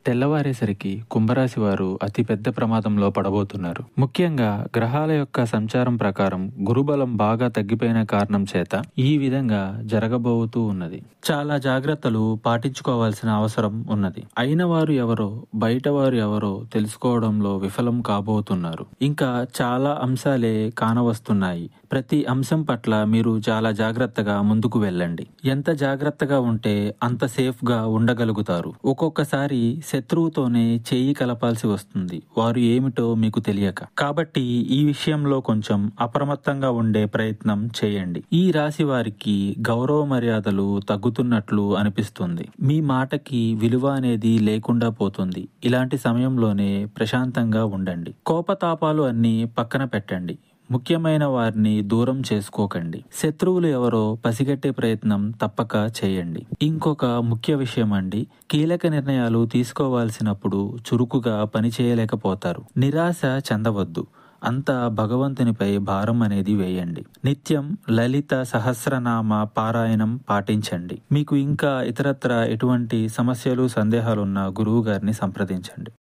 తెల్లవారేసరికి కుంభరాశి వారు అతిపెద్ద ప్రమాదంలో పడబోతున్నారు. ముఖ్యంగా గ్రహాల యొక్క సంచారం ప్రకారం గురుబలం బాగా తగ్గిపోయిన కారణం చేత ఈ విధంగా జరగబోతూ ఉన్నది. చాలా జాగ్రత్తలు పాటించుకోవాల్సిన అవసరం ఉన్నది. అయిన వారు ఎవరో బయట వారు ఎవరో తెలుసుకోవడంలో విఫలం కాబోతున్నారు. ఇంకా చాలా అంశాలే కానవస్తున్నాయి. ప్రతి అంశం పట్ల మీరు చాలా జాగ్రత్తగా ముందుకు వెళ్ళండి. ఎంత జాగ్రత్తగా ఉంటే అంత సేఫ్ గా ఉండగలుగుతారు. ఒక్కొక్కసారి శత్రువుతోనే చేయి కలపాల్సి వస్తుంది, వారు ఏమిటో మీకు తెలియక. కాబట్టి ఈ విషయంలో కొంచెం అప్రమత్తంగా ఉండే ప్రయత్నం చేయండి. ఈ రాశి వారికి గౌరవ మర్యాదలు తగ్గుతున్నట్లు అనిపిస్తుంది. మీ మాటకి విలువ అనేది లేకుండా పోతుంది. ఇలాంటి సమయంలోనే ప్రశాంతంగా ఉండండి. కోపతాపాలు అన్నీ పక్కన పెట్టండి. ముఖ్యమైన వారిని దూరం చేసుకోకండి. శత్రువులు ఎవరో పసిగట్టే ప్రయత్నం తప్పక చేయండి. ఇంకొక ముఖ్య విషయం అండి, కీలక నిర్ణయాలు తీసుకోవాల్సినప్పుడు చురుకుగా పని చేయలేకపోతారు. నిరాశ చెందవద్దు. అంతా భగవంతునిపై భారం అనేది వేయండి. నిత్యం లలిత సహస్రనామ పారాయణం పాటించండి. మీకు ఇంకా ఇతరత్ర ఎటువంటి సమస్యలు సందేహాలున్న గురువు గారిని సంప్రదించండి.